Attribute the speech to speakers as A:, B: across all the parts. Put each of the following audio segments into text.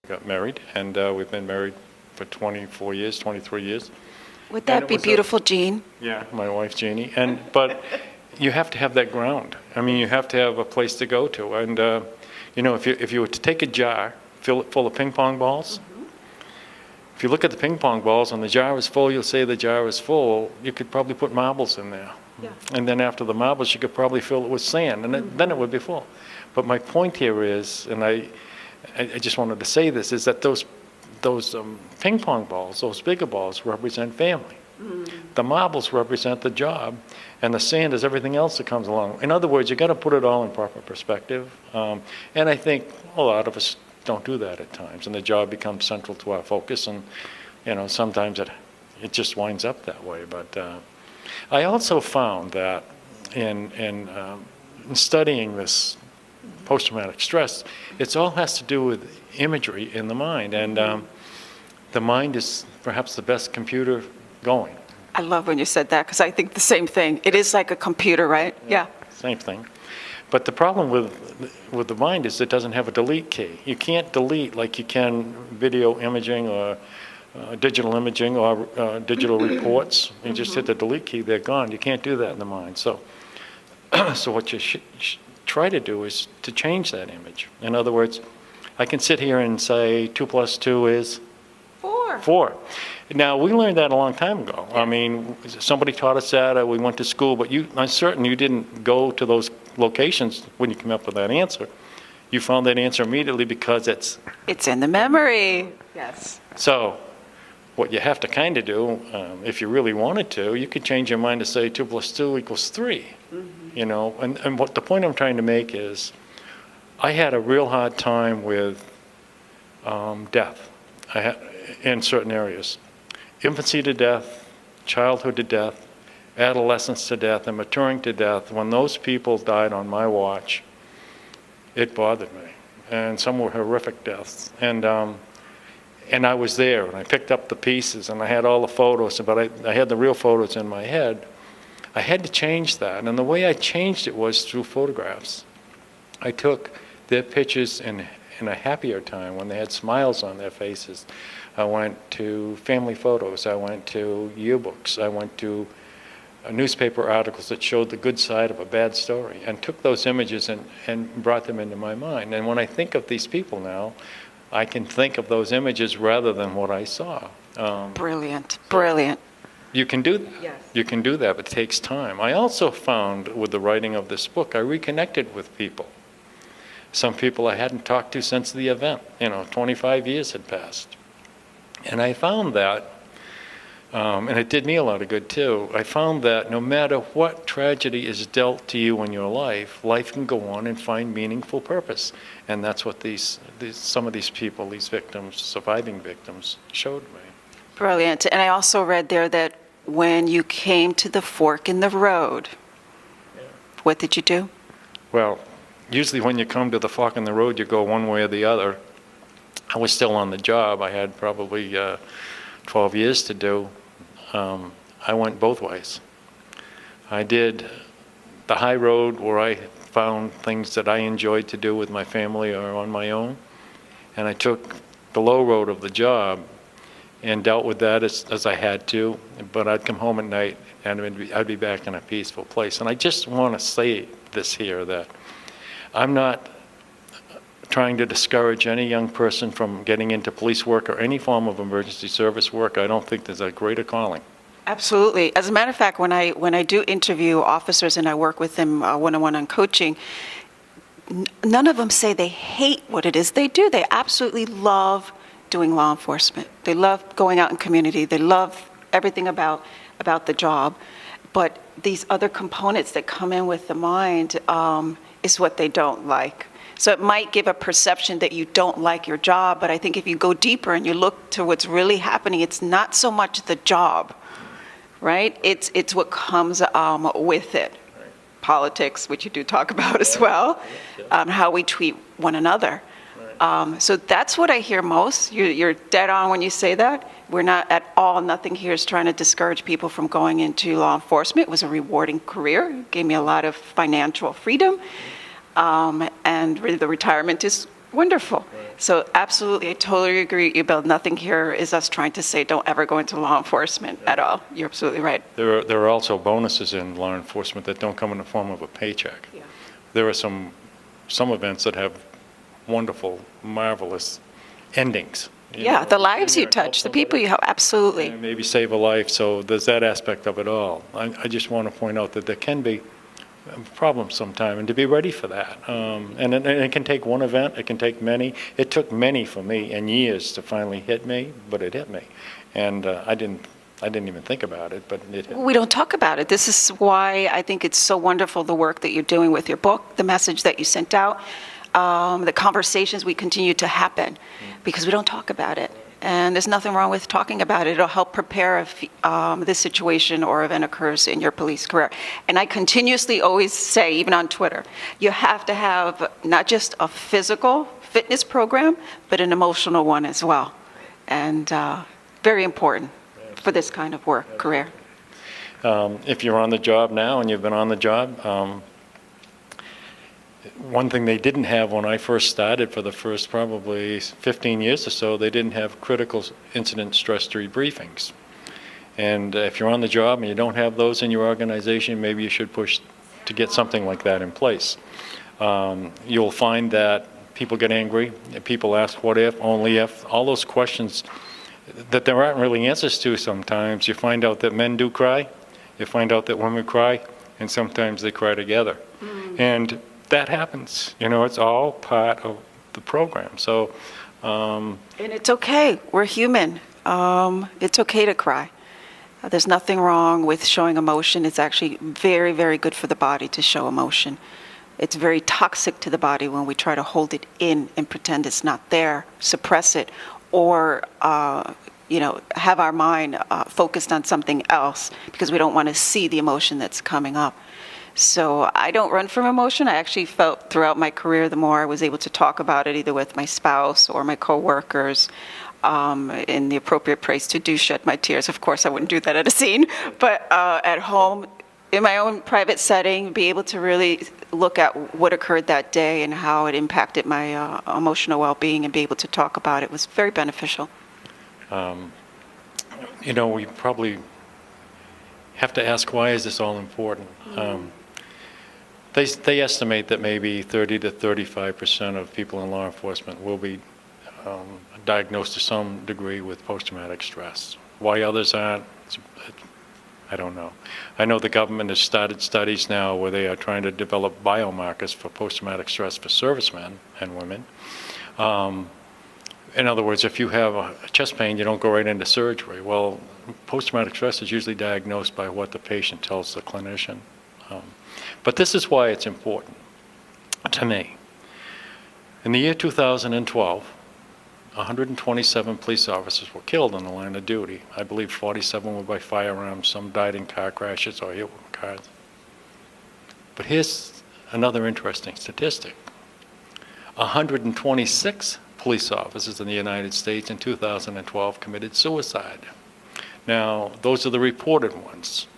A: got married, and we've been married for 24 years, 23 years.
B: Would that be beautiful, Jean?
A: Yeah, my wife, Jeannie. But you have to have that ground. I mean, you have to have a place to go to. And, if you were to take a jar, fill it full of ping pong balls, if you look at the ping pong balls and the jar is full, you'll say the jar is full. You could probably put marbles in there. Yeah. And then after the marbles, you could probably fill it with sand, and then it would be full. But my point here is, and I just wanted to say this, is that those ping pong balls, those bigger balls, represent family. The marbles represent the job, and the sand is everything else that comes along. In other words, you got to put it all in proper perspective. And I think a lot of us don't do that at times, and the job becomes central to our focus, and sometimes it just winds up that way. But I also found that in studying this post-traumatic stress, it all has to do with imagery in the mind, and the mind is perhaps the best computer going.
B: I love when you said that, because I think the same thing. It is like a computer, right? Yeah.
A: Same thing. But the problem with the mind is it doesn't have a delete key. You can't delete like you can video imaging or digital imaging or digital reports. You just hit the delete key, they're gone. You can't do that in the mind. So what you should try to do is to change that image. In other words, I can sit here and say 2 + 2 is?
B: 4.
A: 4. Now, we learned that a long time ago. I mean, somebody taught us that, we went to school, but I'm certain you didn't go to those locations when you came up with that answer. You found that answer immediately because it's
B: in the memory. Yes.
A: So what you have to kind of do, if you really wanted to, you could change your mind to say 2 + 2 = 3. And what the point I'm trying to make is, I had a real hard time with death in certain areas. Infancy to death, childhood to death, adolescence to death, and maturing to death. When those people died on my watch, it bothered me. And some were horrific deaths. And I was there, and I picked up the pieces, and I had all the photos, but I had the real photos in my head. I had to change that, and the way I changed it was through photographs. I took their pictures in a happier time, when they had smiles on their faces. I went to family photos, I went to yearbooks, I went to newspaper articles that showed the good side of a bad story, and took those images and brought them into my mind. And when I think of these people now, I can think of those images rather than what I saw.
B: Brilliant, brilliant.
A: You can do that. Yes. You can do that, but it takes time. I also found with the writing of this book, I reconnected with people. Some people I hadn't talked to since the event. 25 years had passed. And I found that, and it did me a lot of good too, I found that no matter what tragedy is dealt to you in your life, life can go on and find meaningful purpose. And that's what some of these people, these victims, surviving victims, showed me.
B: Brilliant. And I also read there that when you came to the fork in the road, what did you do?
A: Well, usually when you come to the fork in the road, you go one way or the other. I was still on the job. I had probably 12 years to do. I went both ways. I did the high road where I found things that I enjoyed to do with my family or on my own. And I took the low road of the job and dealt with that as I had to. But I'd come home at night and I'd be back in a peaceful place. And I just want to say this here, that I'm not trying to discourage any young person from getting into police work or any form of emergency service work. I don't think there's a greater calling.
B: Absolutely. As a matter of fact, when I do interview officers and I work with them one-on-one on coaching, none of them say they hate what it is they do. They absolutely love doing law enforcement. They love going out in community. They love everything about the job. But these other components that come in with the mind is what they don't like. So it might give a perception that you don't like your job, but I think if you go deeper and you look to what's really happening, it's not so much the job, right? It's what comes with it. Right. Politics, which you do talk about as well, how we treat one another. Right. So that's what I hear most. You're dead on when you say that. We're not at all, nothing here is trying to discourage people from going into law enforcement. It was a rewarding career. It gave me a lot of financial freedom. And really the retirement is Wonderful. So absolutely, I totally agree, Ibel. Nothing here is us trying to say don't ever go into law enforcement at all. You're absolutely right.
A: There are also bonuses in law enforcement that don't come in the form of a paycheck.
B: Yeah.
A: There are some events that have wonderful, marvelous endings.
B: Yeah, the lives you
A: help
B: touch, the
A: somebody,
B: people you help, absolutely.
A: and maybe save a life. So there's that aspect of it all. I just want to point out that there can be problems sometime, and to be ready for that. And it can take one event, it can take many. It took many for me and years to finally hit me, but it hit me. And I didn't even think about it, but it hit me.
B: We don't talk about it. This is why I think it's so wonderful, the work that you're doing with your book, the message that you sent out, the conversations we continue to happen, because we don't talk about it. And there's nothing wrong with talking about it. It'll help prepare if this situation or event occurs in your police career. And I continuously always say, even on Twitter, you have to have not just a physical fitness program, but an emotional one as well. And very important for this kind of work, career.
A: If you're on the job now and you've been on the job, one thing they didn't have when I first started for the first probably 15 years or so, they didn't have critical incident stress debriefings. And if you're on the job and you don't have those in your organization, maybe you should push to get something like that in place. You'll find that people get angry, people ask what if, only if, all those questions that there aren't really answers to sometimes. You find out that men do cry, you find out that women cry, and sometimes they cry together. And that happens. It's all part of the program. So,
B: and it's okay. We're human. It's okay to cry. There's nothing wrong with showing emotion. It's actually very, very good for the body to show emotion. It's very toxic to the body when we try to hold it in and pretend it's not there, suppress it, or have our mind focused on something else because we don't want to see the emotion that's coming up. So I don't run from emotion. I actually felt throughout my career, the more I was able to talk about it, either with my spouse or my coworkers, in the appropriate place to do shed my tears. Of course, I wouldn't do that at a scene, but at home, in my own private setting, be able to really look at what occurred that day and how it impacted my emotional well-being and be able to talk about it was very beneficial.
A: We probably have to ask, why is this all important? They estimate that maybe 30 to 35% of people in law enforcement will be diagnosed to some degree with post-traumatic stress. Why others aren't, I don't know. I know the government has started studies now where they are trying to develop biomarkers for post-traumatic stress for servicemen and women. In other words, if you have a chest pain, you don't go right into surgery. Well, post-traumatic stress is usually diagnosed by what the patient tells the clinician. But this is why it's important to me. In the year 2012, 127 police officers were killed in the line of duty. I believe 47 were by firearms, some died in car crashes or hit with cars. But here's another interesting statistic. 126 police officers in the United States in 2012 committed suicide. Now, those are the reported ones.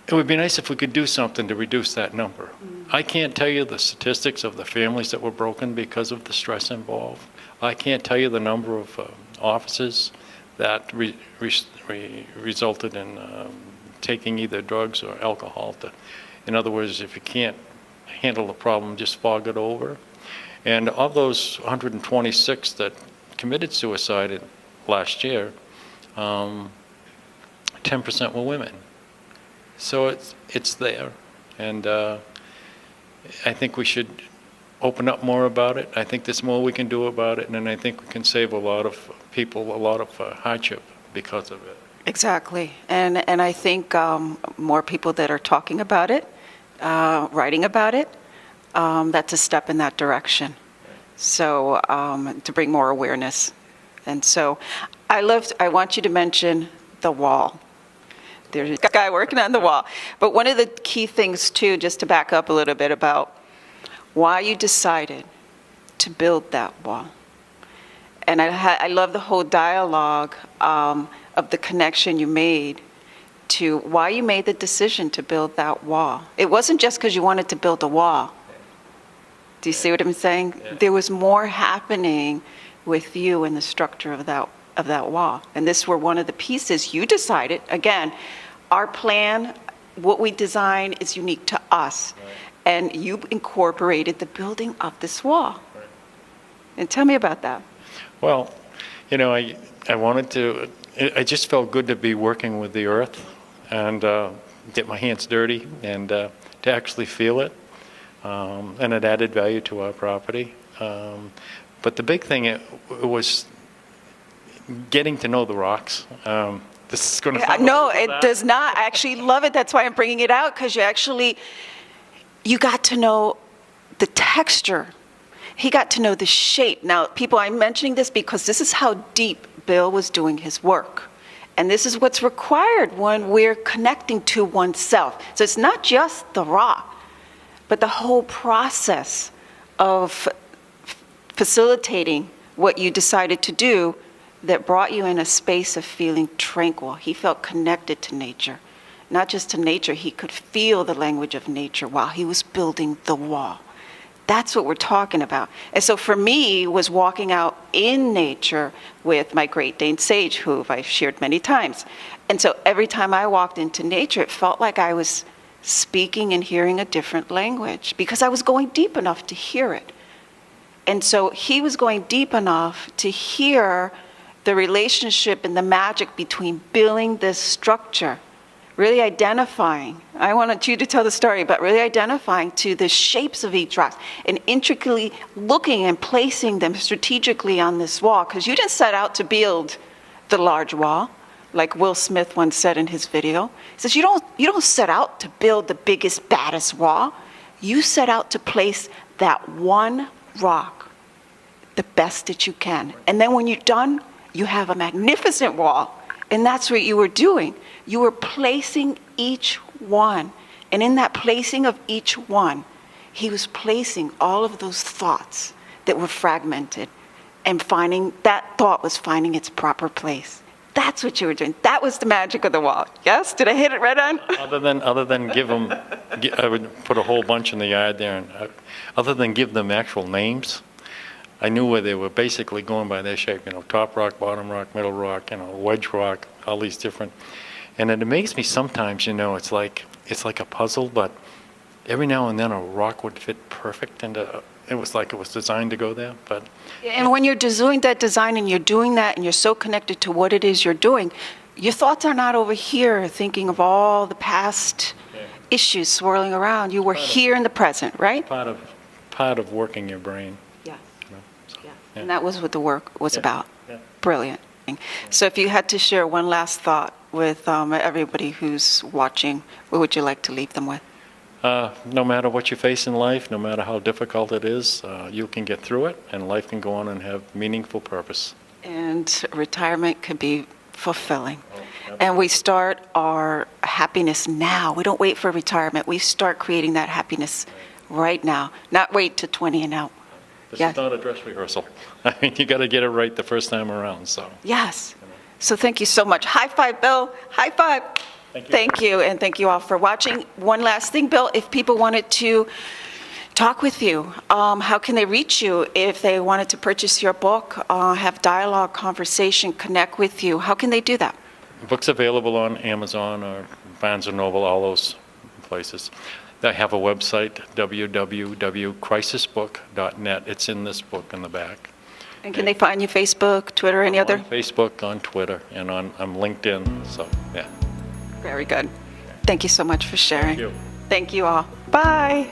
A: It would be nice if we could do something to reduce that number. I can't tell you the statistics of the families that were broken because of the stress involved. I can't tell you the number of officers that resulted in taking either drugs or alcohol. In other words, if you can't handle the problem, just fog it over. And of those 126 that committed suicide last year, 10% were women. So it's there, and I think we should open up more about it. I think there's more we can do about it, and I think we can save a lot of people a lot of hardship because of it.
B: Exactly, and I think more people that are talking about it, writing about it, that's a step in that direction. So to bring more awareness, and so I want you to mention the wall. There's a guy working on the wall. But one of the key things, too, just to back up a little bit about why you decided to build that wall. And I love the whole dialogue of the connection you made to why you made the decision to build that wall. It wasn't just because you wanted to build a wall. Do you see what I'm saying?
A: Yeah.
B: There was more happening with you in the structure of that wall. And this were one of the pieces you decided. Again, our plan, what we design is unique to us.
A: Right.
B: And you incorporated the building of this wall.
A: Right.
B: And tell me about that.
A: Well, I wanted to, I just felt good to be working with the earth and get my hands dirty and to actually feel it. And it added value to our property. But the big thing it was getting to know the rocks. This is going to sound
B: No,
A: like
B: it
A: that.
B: does not. I actually love it. That's why I'm bringing it out, because you got to know the texture. He got to know the shape. Now, people, I'm mentioning this because this is how deep Bill was doing his work. And this is what's required when we're connecting to oneself. So it's not just the rock, but the whole process of facilitating what you decided to do that brought you in a space of feeling tranquil. He felt connected to nature. Not just to nature, he could feel the language of nature while he was building the wall. That's what we're talking about. And so for me, was walking out in nature with my Great Dane Sage, who I've shared many times. And so every time I walked into nature, it felt like I was speaking and hearing a different language because I was going deep enough to hear it. And so he was going deep enough to hear the relationship and the magic between building this structure, really identifying. I wanted you to tell the story, but really identifying to the shapes of each rock and intricately looking and placing them strategically on this wall, because you didn't set out to build the large wall, like Will Smith once said in his video. He says, you don't set out to build the biggest, baddest wall. You set out to place that one rock the best that you can. And then when you're done, you have a magnificent wall. And that's what you were doing. You were placing each one. And in that placing of each one, he was placing all of those thoughts that were fragmented and that thought was finding its proper place. That's what you were doing. That was the magic of the wall. Yes? Did I hit it right on?
A: Other than give them, I would put a whole bunch in the yard there, and other than give them actual names, I knew where they were basically going by their shape. Top rock, bottom rock, middle rock, wedge rock, all these different. And it amazed me sometimes. It's like a puzzle, but every now and then a rock would fit perfect into. It was like it was designed to go there, but.
B: And when you're doing that design and you're doing that and you're so connected to what it is you're doing, your thoughts are not over here thinking of all the past issues swirling around. You were here in the present, right?
A: Part of working your brain.
B: Yes.
A: So,
B: Yeah.
A: yeah.
B: And that was what the work was about.
A: Yeah.
B: Brilliant. So if you had to share one last thought with everybody who's watching, what would you like to leave them with?
A: No matter what you face in life, no matter how difficult it is, you can get through it, and life can go on and have meaningful purpose.
B: And retirement can be fulfilling.
A: Oh,
B: And we start our happiness now. We don't wait for retirement. We start creating that happiness right now, not wait to 20 and out.
A: This
B: Yeah.
A: is not a dress rehearsal. I mean, you got to get it right the first time around. So.
B: Yes. So thank you so much. High five, Bill. High five.
A: Thank you.
B: Thank you, and thank you all for watching. One last thing, Bill, if people wanted to talk with you, how can they reach you? If they wanted to purchase your book, have dialogue, conversation, connect with you, how can they do that?
A: Books available on Amazon or Barnes & Noble, all those places. I have a website, www.crisisbook.net. It's in this book in the back.
B: And can they find you Facebook, Twitter, any other?
A: On Facebook, on Twitter, and on LinkedIn. So, yeah.
B: Very good. Thank you so much for sharing.
A: Thank you.
B: Thank you all. Bye.